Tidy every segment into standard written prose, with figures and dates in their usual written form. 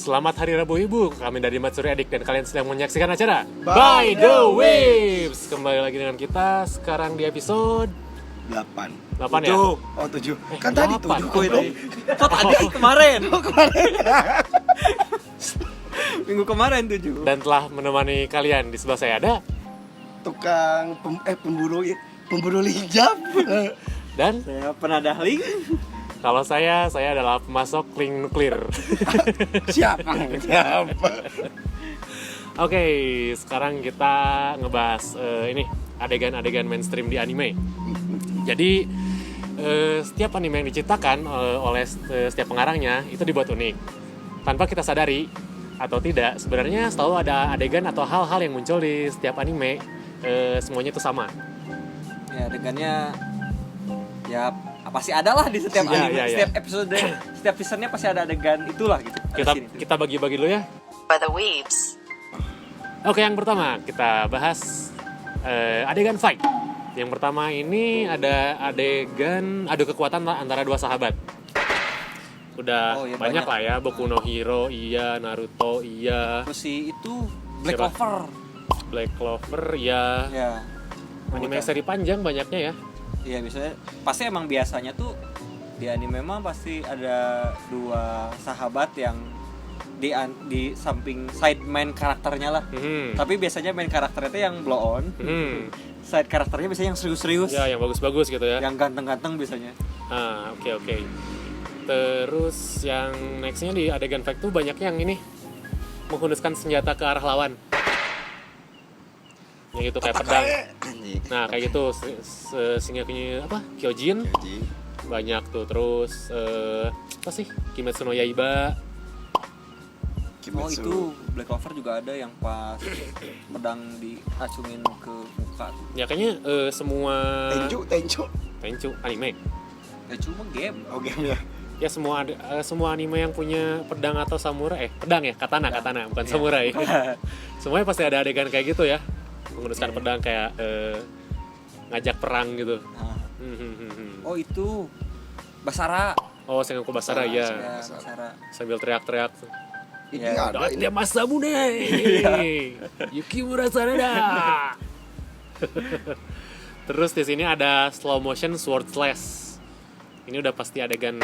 Selamat Hari Rabu Ibu, kami dari Matsuri Adik dan kalian sedang menyaksikan acara By The Waves. Kembali lagi dengan kita sekarang di episode 8 ya? Oh 7, kan tadi 7 8. Kok tadi kemarin? Minggu kemarin 7. Dan telah menemani kalian di sebelah saya ada Tukang pemburu hijab. dan Saya penadahling. kalau saya adalah pemasok link nuklir. Siapa? Oke, sekarang kita ngebahas ini adegan-adegan mainstream di anime. Jadi setiap anime yang diciptakan oleh setiap pengarangnya itu dibuat unik. Tanpa kita sadari atau tidak, sebenarnya selalu ada adegan atau hal-hal yang muncul di setiap anime, semuanya itu sama. Ya adegannya ya pasti ada lah di setiap Ya, anime, ya, ya. setiap episode, setiap seasonnya pasti ada adegan itulah gitu. Kita bagi-bagi dulu ya. By the Waves. Oke, yang pertama kita bahas adegan fight. Yang pertama ini ada adegan adu kekuatan antara dua sahabat. Udah Oh, ya, banyak banyak. lah ya, Boku no Hero, iya, Naruto, iya, Terus si itu Black Siapa? Clover. Black Clover, iya. Ya. Anime seri panjang banyaknya ya. Iya biasanya tuh di anime memang pasti ada dua sahabat yang di samping side main karakternya lah. Tapi biasanya main karakternya itu yang blow on. Side karakternya biasanya yang serius-serius. Ya, yang bagus-bagus gitu ya. Yang ganteng-ganteng biasanya. Oke. Terus yang nextnya di adegan fight tuh banyak yang ini menghunuskan senjata ke arah lawan. Yang itu kayak pedang. Nah, kayak gitu Shingeki Kyojin banyak tuh. Terus apa sih? Kimetsu no Yaiba. Oh itu Black Clover juga ada yang pas pedang diacungin ke muka tuh. Ya kayaknya semua Tenchu anime. Cuma game. Oh game ya. Ya semua anime yang punya pedang atau samurai, pedang ya, katana bukan Iya. samurai. Semuanya pasti ada adegan kayak gitu ya. Menguruskan pedang kayak ngajak perang gitu. Nah. Oh itu Basara. Oh, Sengoku Basara ya. Ya, Basara. Sambil teriak-teriak. Ini Ya, ada ini. Dia Masamune. Yukimura Sanada. Terus di sini ada slow motion sword slash. Ini udah pasti adegan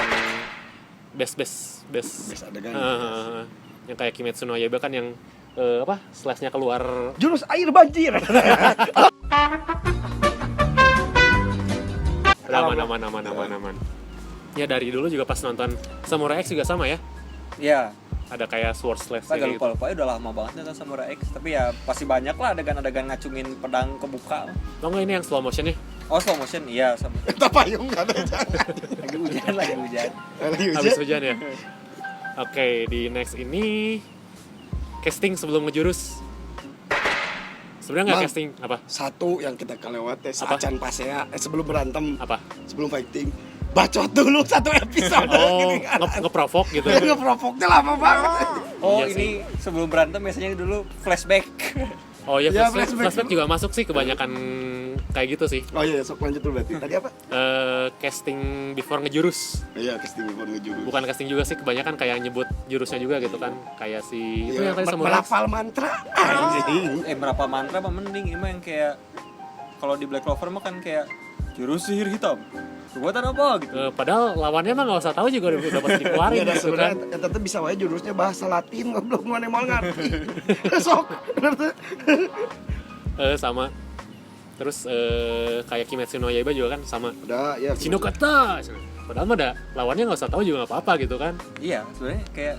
best adegan. Yang kayak Kimetsu no Yaiba kan yang slashnya keluar. Jurus air banjir. Aman. Ya dari dulu juga pas nonton Samurai X juga sama ya. Ya, Ada kayak sword slash agak kayak gitu. lupa udah lama banget nonton Samurai X. Tapi ya pasti banyak lah adegan-adegan ngacungin pedang ke muka. Oh enggak, ini yang slow motion nih. Oh slow motion, iya sama. Kita payung enggak ada. Lagi hujan. Habis hujan ya. Oke, di next ini casting sebelum ngejurus. Sebenarnya nggak Bang. casting apa? Satu yang kita kelewat acan pasea sebelum berantem, Apa? sebelum fighting. Bacot dulu satu episode Oh, gini kan. nge-provoke gitu. Ngeprovoknya lama banget. Oh Iya ini sebelum berantem biasanya dulu flashback. Oh iya, Ya, flashback flashback juga masuk sih, kebanyakan kayak gitu sih. Oh iya, sok lanjut dulu berarti. Tadi apa? Casting before ngejurus. Iya, casting before ngejurus. Bukan casting juga sih, kebanyakan kayak nyebut jurusnya juga gitu kan. Kayak si itu Iya, yang tadi Samurai X. melafal mantra. Anjing. Berapa mantra apa mending ini mah yang kayak kalau di Black Clover mah kan kayak jurus sihir hitam. Kekuatan apa gitu. Padahal lawannya mah nggak usah tahu juga udah pasti dikeluarin Iya, gitu kan. sebenarnya tetep bisa wae jurusnya bahasa Latin, goblok mana mau ngerti. Sok. Bener tuh. Sama. Terus kayak Kimetsu no Yaiba juga kan sama. Udah, ya. Shinokata. Padahal mah lawannya nggak usah tahu juga nggak apa-apa gitu kan. Iya, sebenarnya kayak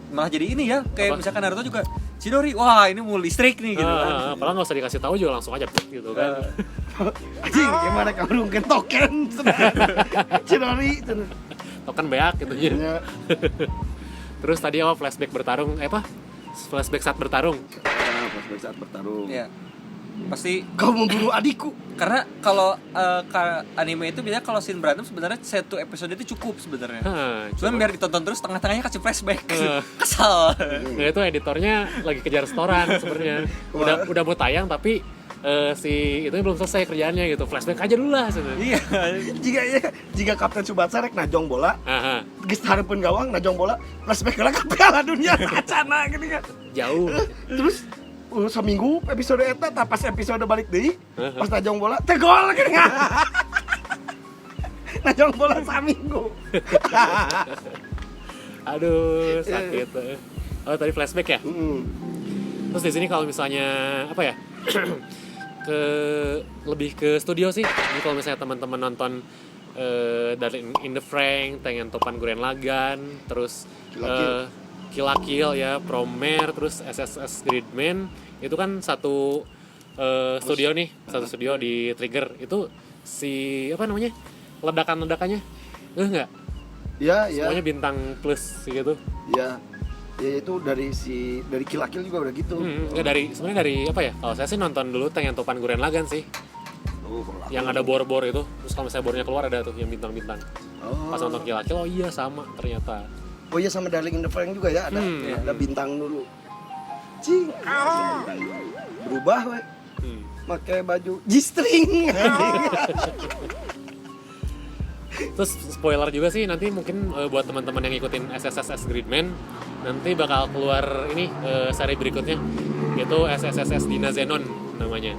malah jadi ini ya, Apa? kayak misalkan Naruto juga Chidori, wah ini mau listrik nih gitu kan. Padahal nggak usah dikasih tahu juga langsung aja gitu kan. Anjing, gimana kamu mungkin token? Chidori. Token beak gitu ya. Ya. Terus tadi flashback bertarung, flashback saat bertarung. Flashback saat bertarung. Iya. Pasti Kau membunuh adikku. karena kalau anime itu biasanya kalau scene berantem sebenarnya satu episode itu cukup sebenarnya. Cuman biar ditonton terus tengah-tengahnya kasih flashback. Kesal. Nah itu editornya lagi kejar setoran sebenarnya. Udah mau tayang tapi si itu belum selesai kerjaannya gitu, flashback aja dulu lah sebenarnya. Iya. Jika Kapten Tsubasa rek najong bola, Aha, geus hareupeun gawang najong bola, flashback heula ka Piala Dunia acana gini kan. jauh. Terus seminggu episode eta tah pas episode balik deui, Heeh. pas najong bola teh gol gini. Najong bola saminggu. Aduh, sakit. Oh, tadi flashback ya? Mm. Terus di sini kalau misalnya apa ya? Lebih ke studio sih. Jadi kalau misalnya teman-teman nonton dari In the Franxx, Tengen Toppan Gurren Lagann, terus Kill la Kill. Kill la Kill ya, Promare, terus SSS Gridman, itu kan satu studio nih, satu studio di Trigger. Itu si apa namanya? Ledakan-ledakannya enggak? Ya, ya. Semuanya bintang plus gitu. Ya. Ya itu dari Kill la Kill juga udah gitu. Enggak sebenarnya dari apa ya? Kalau saya sih nonton dulu Tengen Toppan Gurren Lagann sih. Oh, kalau la Kill. Yang ada bor-bor itu. Terus kalau misalnya bornya keluar ada tuh yang bintang-bintang. Oh. Pas nonton Kill la Kill, oh iya sama ternyata. Oh iya sama Darling in the Franxx juga ya ada. Ada bintang dulu. Cing. Berubah we. Pakai baju G-string. Terus spoiler juga sih nanti mungkin buat teman-teman yang ngikutin SSS Gridman nanti bakal keluar ini seri berikutnya yaitu SSS Dina Zenon namanya.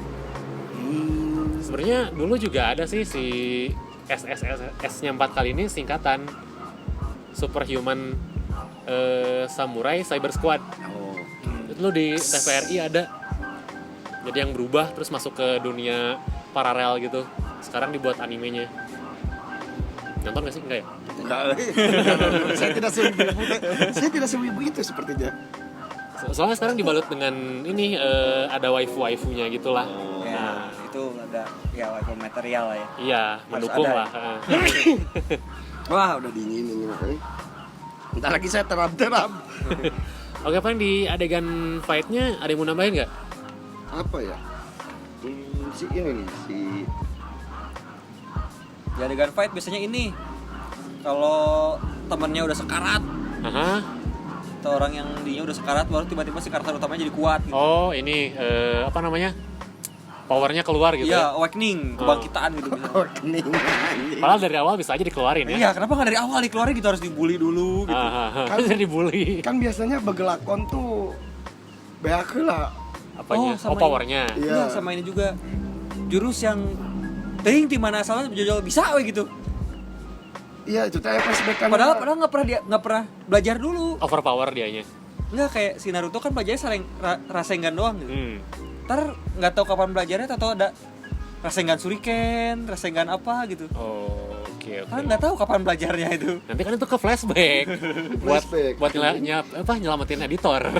Sebenarnya dulu juga ada sih si SSS-nya 4 kali ini singkatan Superhuman Samurai Cyber Squad. Oh. Itu lo di TVRI ada. Jadi yang berubah terus masuk ke dunia paralel gitu. Sekarang dibuat animenya. Nonton gak sih? Enggak ya? Enggak. Saya tidak sewibu itu sepertinya. Soalnya sekarang dibalut dengan ini ada waifu-waifunya gitulah. Ya, itu ada ya waifu material lah ya. Iya, mendukung ada. lah. Wah, udah dingin ini makanya. Bentar lagi saya terap-terap. Oke, Pak, di adegan fight-nya ada yang mau nambahin nggak? Apa ya? Si ini nih, si Di adegan fight biasanya ini kalau temennya udah sekarat Aha. atau orang yang dinya udah sekarat baru tiba-tiba si karakter utamanya jadi kuat gitu. Oh, ini apa namanya? Powernya keluar gitu. Iya, Ya? awakening, kebangkitan gitu bisa. Okening. Padahal dari awal bisa aja dikeluarin ya. Iya, kenapa nggak dari awal dikeluarin gitu harus dibully dulu gitu. Kan jadi dibully. Kan biasanya begelakon tuh beak heula. Apanya? sama Powernya. Iya. Iya, sama ini juga jurus yang ting di mana asalnya jajal bisa we gitu. Iya, itu teh flashback kan. Padahal nggak pernah belajar dulu. Overpower dianya. Nggak kayak si Naruto kan belajarnya saling Rasengan doang gitu. Ntar nggak tahu kapan belajarnya atau ada Rasengan Shuriken, Rasengan apa gitu. Oh, oke. Kan nggak tahu kapan belajarnya itu. Nanti kan itu ke flashback. Flashback. buat nyelamatin editor.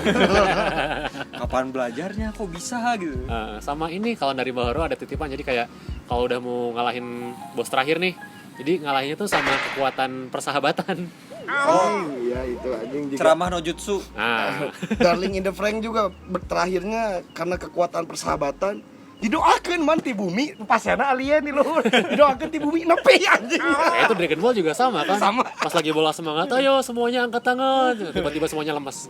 Kapan belajarnya kok bisa gitu. Sama ini kalau dari Bahoro ada titipan, jadi kayak kalau udah mau ngalahin bos terakhir nih, jadi ngalahinnya tuh sama kekuatan persahabatan. Oh iya itu anjing juga. Ceramah no jutsu. Nah, Darling in the Franxx juga terakhirnya karena kekuatan persahabatan didoakan man ti bumi pasana alien nih luhur didoakan ti bumi nepi anjing. ya itu Dragon Ball juga sama kan. Sama. Pas lagi bola semangat, ayo semuanya angkat tangan. Tiba-tiba semuanya lemas.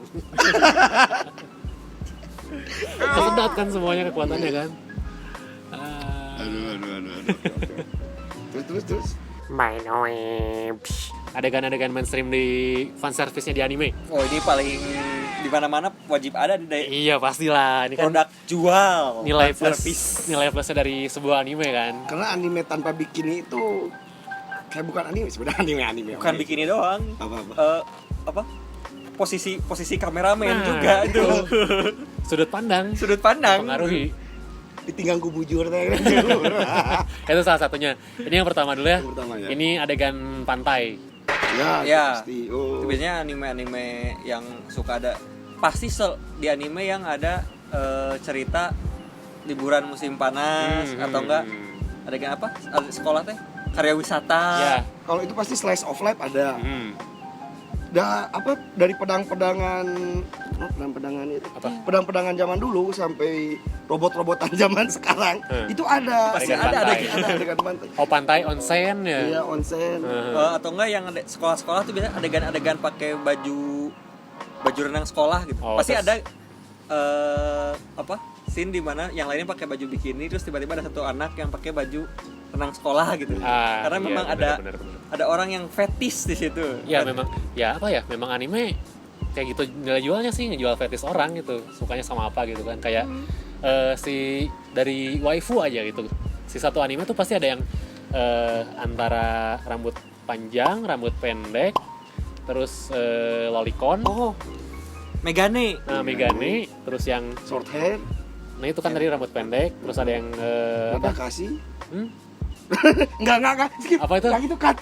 Kesedot kan semuanya kekuatannya kan. Aduh. Terus. Adegan-adegan mainstream di fanservice-nya di anime. Oh ini paling di mana-mana wajib ada di Iya pastilah, ini kan produk jual. nilai service. plusnya dari sebuah anime kan. Karena anime tanpa bikini itu kayak bukan anime sebenarnya anime. Bukan bikini doang. Apa? Apa? Posisi kameramen Nah, juga itu. Sudut pandang Sudut pandang. pengaruhi. Ditinggal ku bujur teh. Itu salah satunya. Ini yang pertama dulu ya. Yang pertama ya. Ini adegan pantai. Ya. Pasti. Itu Oh. biasanya anime-anime yang suka ada pasti di anime yang ada cerita liburan musim panas atau enggak adegan apa? Sekolah teh karya wisata. Ya. Kalau itu pasti slice of life ada. Hmm. Dari pedang-pedangan itu. Apa? Pedang-pedangan zaman dulu sampai robot-robotan zaman sekarang itu ada. Pasti ada pantai. adegan pantai. Oh pantai onsen ya. Iya, onsen. Atau enggak yang ada sekolah-sekolah tuh biasanya adegan-adegan pakai baju renang sekolah gitu. Oh, Pasti terus? ada apa? scene di mana yang lainnya pakai baju bikini, terus tiba-tiba ada satu anak yang pakai baju renang sekolah gitu. Karena iya, memang bener. ada orang yang fetish di situ. Ya memang, ya apa ya, memang anime kayak gitu nilai jualnya sih, ngejual fetish orang gitu, sukanya sama apa gitu kan. Kayak si dari waifu aja gitu, si satu anime tuh pasti ada yang antara rambut panjang, rambut pendek, terus lolicon. Oh, Megane. Nah, Megane, terus yang Short hair, nah itu kan tadi rambut pendek, terus ada yang nada apa? kasih. Hmm? Skip. Apa itu? Yang itu cut,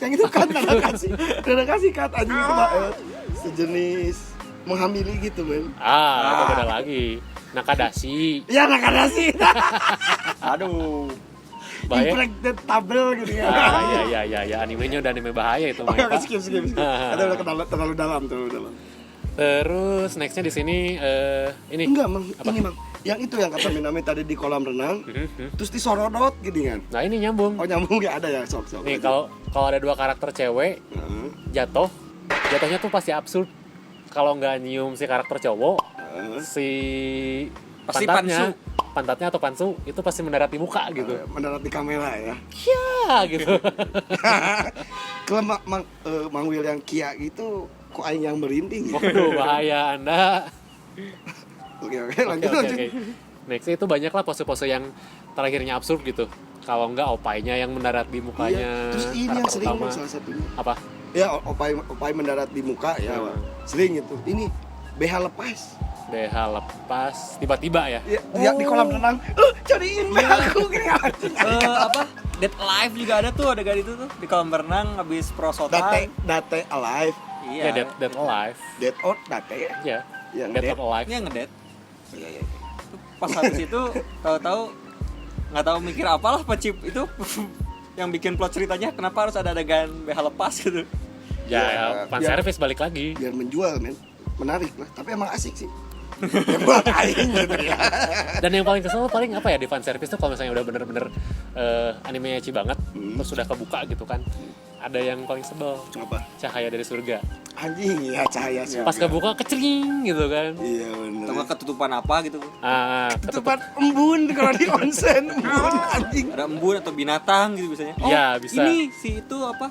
nada kasih cut anjing itu sejenis menghamili gitu, men. Itu beda lagi. Nakadashi. Ya nakadashi. Aduh. Bahaya. Impregnable gitu ya. Ya, animenya udah anime bahaya itu, Oh, Mike. skip. Ada udah terlalu dalam. Terus nextnya di sini ini. Enggak, Mang. Apa? Ini, Mang. Yang itu yang kata Minami tadi di kolam renang, terus disorodot gitu kan. Nah, ini nyambung. Oh, nyambung ya, ada ya, sok. Nih kalau ada dua karakter cewek jatuhnya tuh pasti absurd. Kalau nggak nyium si karakter cowok, si Pasti pantatnya atau pansu itu pasti mendarat di muka gitu. Mendarat di kamera ya. Ya gitu. Kalau Mang Will yang Kia gitu, kok aing yang merinding ya? Waduh, bahaya Anda. Oke, lanjut. Next itu banyak lah pose-pose yang terakhirnya absurd gitu. Kalau nggak opainya yang mendarat di mukanya. Iya, terus ini yang karakter sering utama. salah satunya. Apa? Ya, opai mendarat di muka ya, Bang. Sering itu. Ini BH lepas. BH lepas tiba-tiba ya. Ya, di kolam renang. Cariin BH aku gini anjing. Apa? Dead Alive juga ada tuh adegan itu tuh di kolam renang habis prosotan. Date alive. Ya, Iya. Dead Alive. Dead or date ya. Ya. Yang Dead dead. or Alive. Ini yang ngedet. Iya. Pas habis itu tahu-tahu nggak tahu mikir apalah Pacip itu yang bikin plot ceritanya kenapa harus ada adegan BH lepas gitu. Ya, fan biar- service balik lagi. Biar menjual, men. Menarik lah, tapi emang asik sih. Ya, buat aing gitu ya. Dan yang paling kesel paling apa ya di fan service tuh kalau misalnya udah bener-bener animenya eci banget, terus sudah kebuka gitu kan. Ada yang paling sebel, Apa? cahaya dari surga. Anjing ya, cahaya sih. Pas kebuka kecering gitu kan. Iya bener. Atau ketutupan apa gitu. Ketupat embun kalau di onsen, embun anjing. Ada embun atau binatang gitu biasanya. Oh, Ya, bisa. Ini si itu apa?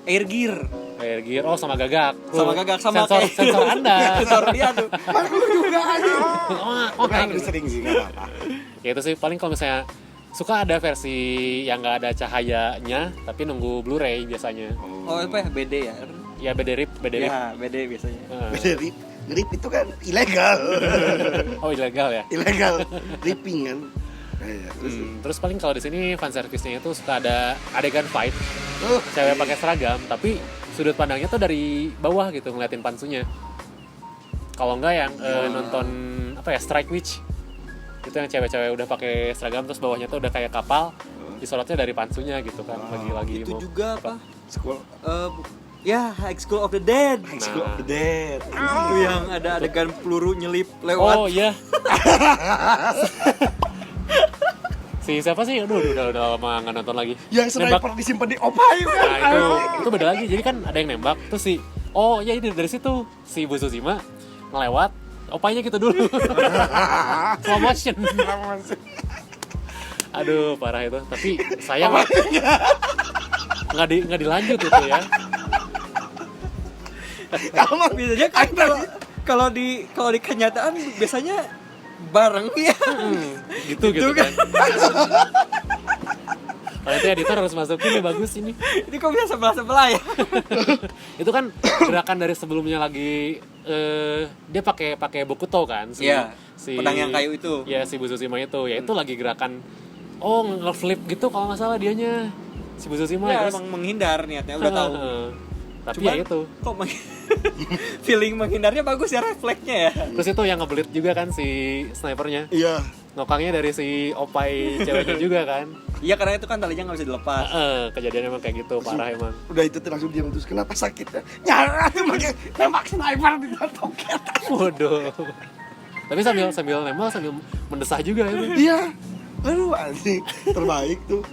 Air gear. Air gear, oh sama gagak. Tuh, Sama gagak sama sensor Anda. Sensor dia tuh. Aku juga anjing. Oh, Kan gitu. sering sih enggak apa-apa. Ya itu sih paling kalau misalnya suka ada versi yang nggak ada cahayanya tapi nunggu Blu-ray biasanya. Oh, apa ya? BD ya? Ya BD rip. Ya, BD biasanya. Beda rip itu kan ilegal. Oh ilegal ya. Ilegal ripping kan. Iya, terus Terus paling kalau di sini fan service-nya itu suka ada adegan fight, oh, cewek pakai seragam, tapi sudut pandangnya tuh dari bawah gitu ngeliatin pansunya. Kalau enggak yang nonton apa ya Strike Witch, itu yang cewek-cewek udah pakai seragam terus bawahnya tuh udah kayak kapal, disorotnya dari pansunya gitu kan, lagi-lagi Itu mau juga apa? School Ya, High School of the Dead. School of the Dead. Itu yang ada adegan peluru nyelip lewat. Oh iya. Si siapa sih? Aduh, udah lama nggak nonton lagi. Yang Nembak. sniper disimpan di opai kan. Nah itu beda lagi. Jadi kan ada yang nembak, terus oh ya ini dari situ si Bu Suzima ngelewat, opanya gitu dulu. Slow motion. Aduh parah itu. Tapi sayang nggak dilanjut itu ya. Kalau biasanya kan kalau di kenyataan biasanya bareng ya. Gitu kan. Kalau itu editor harus masukin nih bagus ini. Ini kok bisa sebelah ya? Itu kan gerakan dari sebelumnya lagi dia pakai Bokuto kan Iya. Pedang yang kayu itu. Ya si Bu Susima itu ya itu lagi gerakan nge-flip gitu kalau nggak salah dianya si Bu Susima Ya, terus emang menghindar niatnya udah tahu. tapi Cuman, ya itu kok feeling menghindarnya bagus ya refleksnya ya. terus itu yang ngebelit juga kan si snipernya Iya. ngokangnya dari si opai ceweknya juga kan. Iya karena itu kan talinya nggak bisa dilepas. Kejadian emang kayak gitu parah emang. Udah itu tuh langsung diam terus kenapa sakitnya? Nyara tuh pakai tembak sniper di toket. Waduh. Tapi sambil nembak sambil mendesah juga ya. Bang. Iya. Aduh anjing terbaik tuh.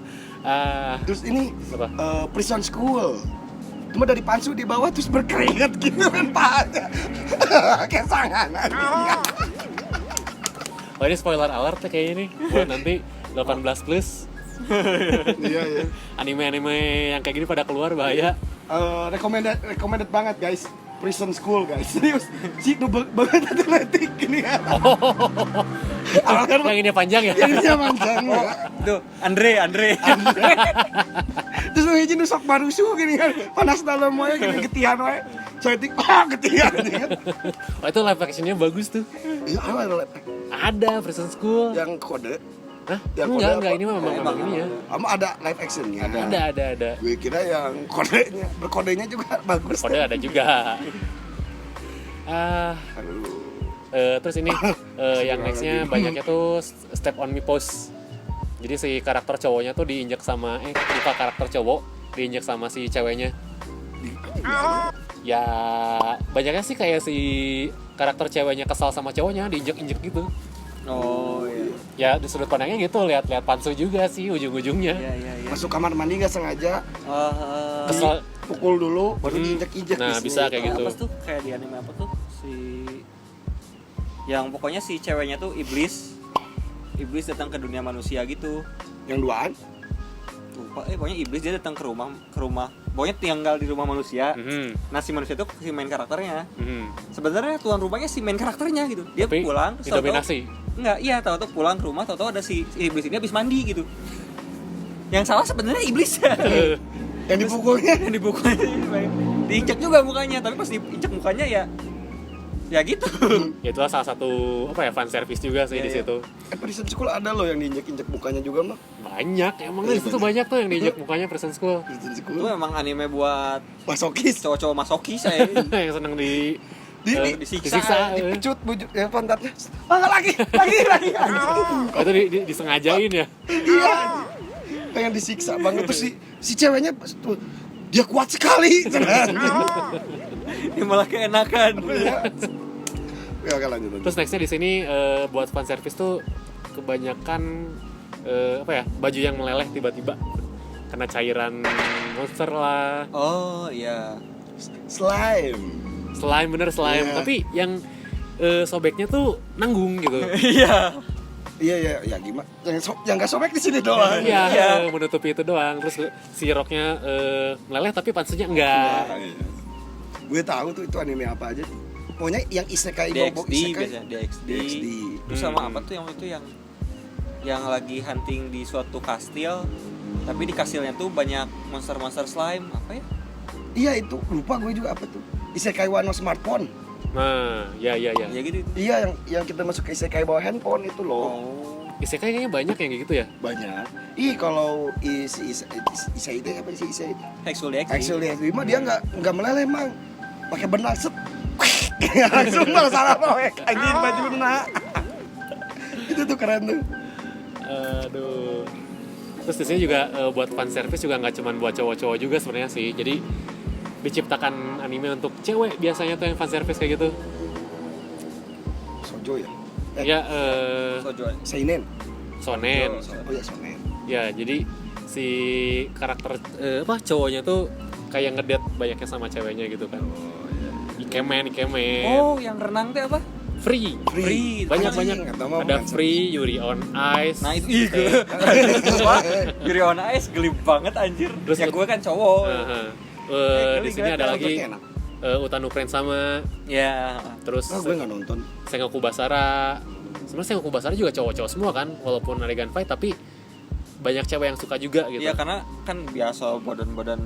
Ah, Terus ini apa? prison school. Cuma dari pansu di bawah terus berkeringat gitu kan pahanya. Kesangan anjing. Oh ini spoiler alert ya kayaknya nih buat nanti 18 plus. Iya ya. Anime-anime yang kayak gini pada keluar bahaya. Recommended banget guys. Prison School guys. Serius. Si itu banget atletik gini kan. Yang ini panjang ya? Yang dia manjang ya. Tuh, Andre. Terus nu hiji nu sok barusu gini kan. Panas dalam wae gini getihan wae. Cetik getihan kan. Oh itu live actionnya bagus tuh. Iya, Ada Prison School. yang kode. Hah? Yang Enggak, kode ini memang ini ya. Kamu ada live actionnya. Ada. Gue kira yang kodenya, berkodenya juga bagus. Kode ada juga. Aduh. Terus ini yang nextnya banyaknya tuh Step on Me pose. Jadi si karakter cowoknya tuh diinjek sama kita karakter cowok diinjek sama si ceweknya. Ya banyaknya sih kayak si karakter ceweknya kesal sama cowoknya diinjek-injek gitu. Oh iya. Ya di sudut pandangnya gitu, lihat pansu juga sih ujung-ujungnya. Iya. Masuk kamar mandi nggak sengaja, Kesal. pukul dulu, baru diinjek-injek. Nah, di bisa sini. kayak gitu. Apa tuh kayak di anime apa tuh si yang pokoknya si ceweknya tuh iblis datang ke dunia manusia gitu. Yang duaan, Lupa pokoknya iblis dia datang ke rumah pokoknya tinggal di rumah manusia. Nah si manusia tuh si main karakternya. Sebenarnya tuan rumahnya si main karakternya gitu. Dia Tapi pulang terus didominasi. Enggak, iya tahu-tahu pulang ke rumah tahu-tahu ada si iblis ini habis mandi gitu. Yang salah sebenarnya iblis. yang dipukulnya. Yang dibukunya diinjak juga mukanya, tapi pas diinjak mukanya ya gitu. Ya itulah salah satu fan service juga sih Iya, di iya. situ. Prison School ada loh yang diinjek-injek mukanya juga mah. Banyak, emang di situ banyak tuh yang diinjek mukanya Prison School. Prison Itu School. memang anime buat Masokis. cowok-cowok masokis saya. Yang seneng Disiksa. Dipecut bujuk ya pantatnya. Lagi. Oh, itu disengajain ya. Iya. Pengen disiksa banget tuh si ceweknya tuh dia kuat sekali. Dia malah keenakan. Ya kan lanjut. Terus nextnya di sini buat fan service tuh kebanyakan baju yang meleleh tiba-tiba kena cairan monster lah. Oh iya. Slime. Slime. Iya. Tapi yang sobeknya tuh nanggung gitu. Iya. Iya gimana? Yang gak sobek di sini doang. Iya, menutupi itu doang. Terus si roknya meleleh tapi pansunya enggak. Iya. Gue tahu tuh itu anime apa aja. Pokoknya yang isekai bobo DXD isekai. biasanya DXD. Terus sama apa tuh yang lagi hunting di suatu kastil, tapi di kastilnya tuh banyak monster-monster slime apa ya? Iya itu lupa gue juga apa tuh. Isekai Wano Smartphone. Nah, ya. Ya gitu. Iya yang kita masuk ke isekai bawa handphone itu loh. Oh. Isekai kayaknya banyak yang kayak gitu ya. Banyak. Kalau Isai itu apa sih Isai? Actually Actually mah dia nggak meleleh mang. Pakai benang set. Langsung malah salah poek. Anjing baju benang. Itu tuh keren tuh. Aduh. Terus di sini juga buat fan service juga nggak cuma buat cowok-cowok juga sebenarnya sih. Jadi diciptakan anime untuk cewek biasanya tuh yang fan service kayak gitu. Sojo ya. Ya Sojo. Seinen. shonen. Oh ya Sonen. Ya, jadi si karakter cowoknya tuh kayak ngedate banyaknya sama ceweknya gitu kan. Ikemen. Oh, yang renang teh apa? Free. Banyak. Ada Free, Yuri on Ice. Nah itu Yuri on Ice geli banget anjir. Terus ya gue kan cowok. Di sini ada lagi Utano Friend sama Ya. terus Gue nggak nonton. Sengoku Basara. Sebenarnya Sengoku Basara juga cowok-cowok semua kan, walaupun adegan fight tapi banyak cewek yang suka juga gitu. Iya karena kan biasa badan-badan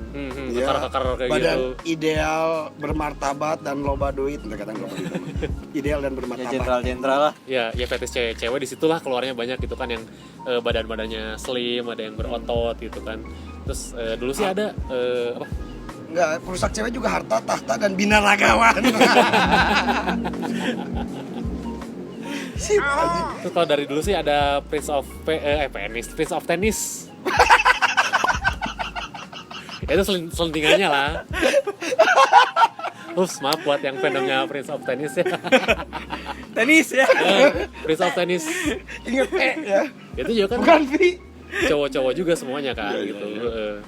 Kekar-kekar kayak badan gitu. ideal, bermartabat dan loba duit. Enggak kata loba duit. Ideal dan ya bermartabat. jenderal-jenderal lah. Ya fetish cewek disitulah keluarnya banyak gitu kan, yang badan-badannya slim, ada yang berotot gitu kan. Terus dulu sih ada Enggak, perusak cewek juga harta, tahta dan binaragawan. Sip anjing. Terus kalau dari dulu sih ada Prince of Tennis. Itu selentingannya lah. Ups, maaf buat yang fandomnya Prince of Tennis ya. Tenis ya. Prince of Tennis. Ingat ya. Itu juga kan Bukan V. cowok-cowok juga semuanya kan Iya, gitu. iya.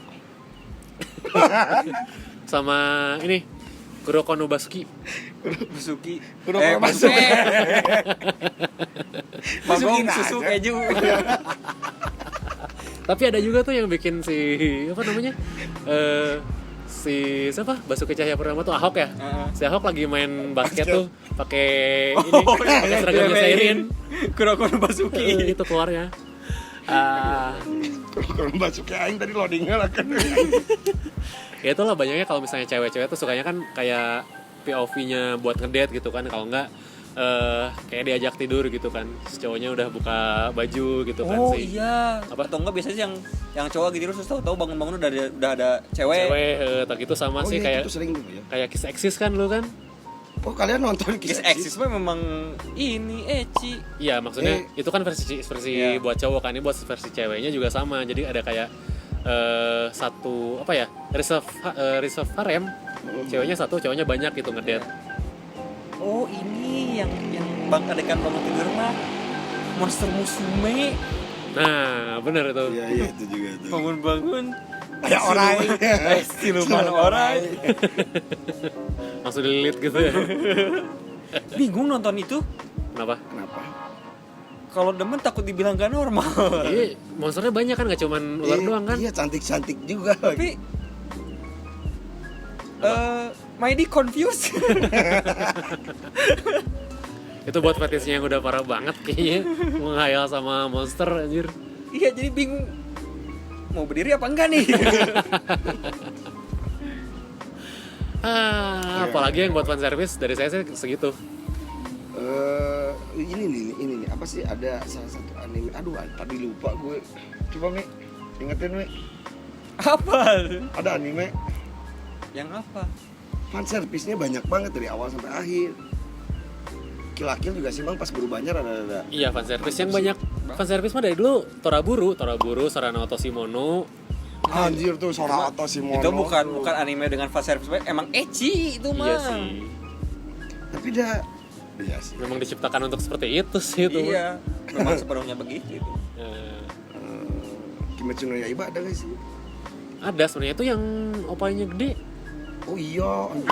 sama ini Kuroko no Basuki. Basuki. Kuroko Basuki. Masukin Bagong susu aja. keju. Tapi ada juga tuh yang bikin si apa namanya? Si siapa? Basuki Cahayapurnama tuh Ahok ya. Si Ahok lagi main basket tuh pakai ini, pakai seragamnya Seirin. Kuroko no Basuki. Itu keluarnya. Kalau Basuki aing tadi loadingnya lah kan. Ya itulah banyaknya kalau misalnya cewek-cewek tuh sukanya kan kayak POV-nya buat ngedate gitu kan, kalau enggak kayak diajak tidur gitu kan, si cowoknya udah buka baju gitu kan Oh sih. iya. Apa? Atau enggak biasanya yang cowok gitu terus tahu bangun-bangun udah ada cewek. Tak gitu sama Oh sih iya, kayak itu sering tuh ya. kayak Kiss Exist kan lu kan. Oh kalian nonton Kiss Kiss Exist memang ini ecchi. Iya maksudnya itu kan versi Iya. buat cowok kan, ini buat versi ceweknya juga sama. Jadi ada kayak satu apa ya, reserve harem, ceweknya satu cowoknya banyak gitu ngedate. Oh ini yang bang adegan bangun tidur mah Monster Musume. Nah bener itu. Iya iya itu juga tuh. Bangun-bangun Kayak orang. siluman orang. Langsung dililit gitu ya. Bingung nonton itu. Kenapa? Kenapa? Kalau demen takut dibilang gak normal. Iya, monsternya banyak kan, gak cuman ular doang kan. Iya cantik-cantik juga. Tapi Maidi confused. Itu buat fetishnya yang udah parah banget kayaknya. Menghayal sama monster anjir. Iya jadi bingung mau berdiri apa enggak nih. Apalagi yang buat fan service dari saya sih segitu. Ini nih apa sih, ada salah satu anime, aduh tadi lupa gue, coba Mi ingetin Mi, Apa? ada anime Yang apa? fan service-nya banyak banget dari awal sampai akhir. Kill la Kill juga sih bang, pas berubahnya rada-rada. Iya, fan service yang banyak. Fan service mah dari dulu Toraburu, Sarana Otoshimono. Anjir tuh Sora Otoshimono. Itu bukan anime dengan fan service, emang ecchi itu mah. Iya sih. Tapi dia iya sih. Memang diciptakan untuk seperti itu sih itu. Iya, memang sepenuhnya begitu itu. Kimetsu no Yaiba ada gak sih? Ada sebenarnya itu yang opanya gede. Oh iya, anjir.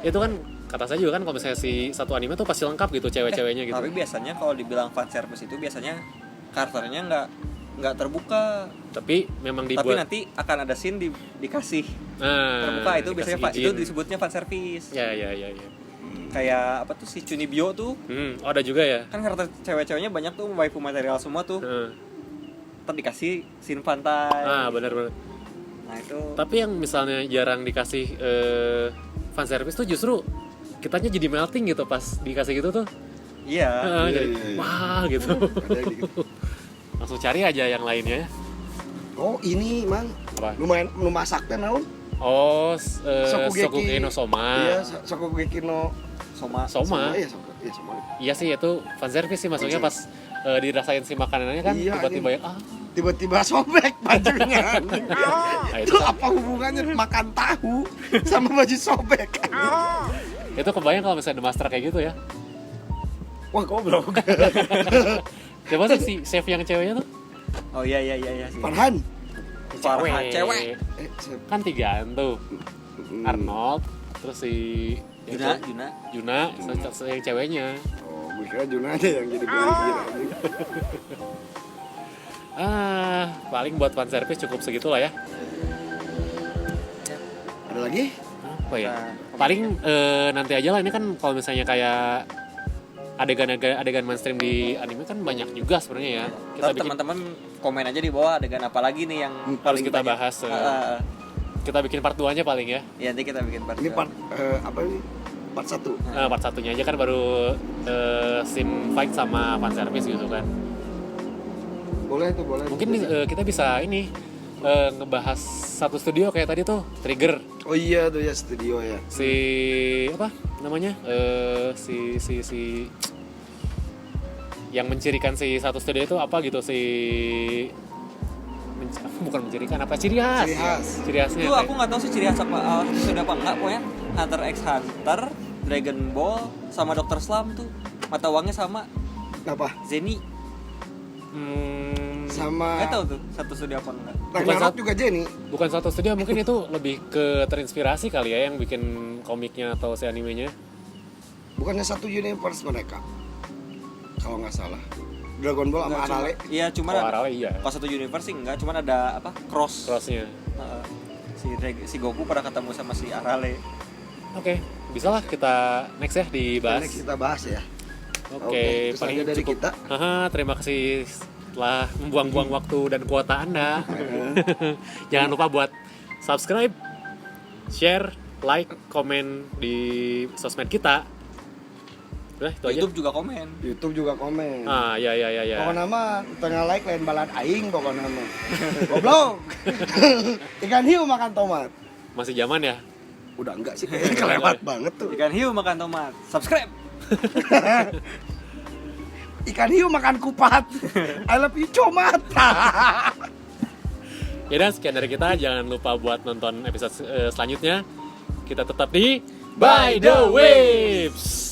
Itu kan kata saya juga kan kalau misalnya si satu anime tuh pasti lengkap gitu cewek-ceweknya gitu. Tapi biasanya kalau dibilang fan service itu biasanya karakternya nggak terbuka. Tapi memang Tapi dibuat. nanti akan ada scene dikasih terbuka, itu biasanya dikasih itu izin. disebutnya fan service. Ya. Kayak apa tuh si Chunibyo tuh Oh ada juga ya. kan karakter cewek-ceweknya banyak tuh waifu material semua tuh. Ntar dikasih scene pantai. Benar. Nah itu Tapi yang misalnya jarang dikasih fan service tuh justru kitanya jadi melting gitu pas dikasih gitu tuh. iya. Jadi iya. wah gitu. Ada yang gitu. Langsung cari aja yang lainnya. Oh ini man, Apa? lumayan nu masak teh naon? Oh, Shokugeki no Soma. Iya, Shokugeki no Soma. Soma. Iya, Iya, Soma. Iya sih itu fan service sih masuknya pas dirasain si makanannya kan Iya, tiba-tiba ya Tiba-tiba sobek bajunya. nah, Itu apa hubungannya makan tahu sama baju sobek? itu kebayang kalau misalnya The Master kayak gitu ya. Wah, goblok. Coba sih si chef yang ceweknya tuh Oh iya sih. Farhan. Farhan, cewek. Siapa? kan tigaan tuh. Arnold, terus si yang Juna. yang ceweknya. Oh, gue kira Juna aja yang jadi pemimpin. Paling buat fan service cukup segitu lah ya. Ada lagi? Apa ya? Nah, Paling nanti aja lah, ini kan kalau misalnya kayak adegan mainstream di anime kan banyak juga sebenarnya ya. Kita Ntar bikin, teman-teman komen aja di bawah adegan apa lagi nih yang harus kita banyak. bahas. Kita bikin part 2-nya paling ya. Ya nanti kita bikin part. Ini dua. part apa ini? Part 1. Part 1-nya aja kan baru scene fight sama fan service gitu kan. Boleh tuh, boleh. Mungkin kita bisa ini ngebahas satu studio kayak tadi tuh, Trigger. Oh iya tuh ya, studio ya. Si apa namanya? Si yang mencirikan si satu studio itu apa gitu, bukan mencirikan, apa ciri khas. Ciri khasnya. Itu aku nggak tahu sih ciri khas apa sudah apa enggak, pokoknya Hunter x Hunter, Dragon Ball sama Dr. Slump tuh mata uangnya sama Apa? Zeni. Sama Nggak tahu tuh satu studio apa enggak. Ragnarok juga Jenny. Bukan satu studio, mungkin itu lebih ke terinspirasi kali ya yang bikin komiknya atau si animenya. Bukannya satu universe mereka. Kalau nggak salah. Dragon Ball sama Enggak, cuma- Arale. Iya, cuman Oh, ada, Arale iya. kalau satu universe sih enggak, cuman ada apa? Crossnya. Heeh. si Goku pada ketemu sama si Arale. Oke, bisa lah kita next ya dibahas. Next kita bahas ya. Oke, itu paling saja dari cukup. kita. Haha, terima kasih telah membuang-buang waktu dan kuota Anda. Jangan lupa buat subscribe, share, like, komen di sosmed kita. Udah, itu aja. YouTube juga komen. YouTube juga komen. Ah, ya. Pokoknya mah tengah like lain balad aing pokoknya mah. Goblok. Ikan hiu makan tomat. Masih zaman ya? Udah enggak sih, kayaknya kelewat banget tuh. Ikan hiu makan tomat. Subscribe. Ikan hiu makan kupat. I love you comat. Ya dan sekian dari kita. Jangan lupa buat nonton episode selanjutnya. Kita tetap di By the Waves.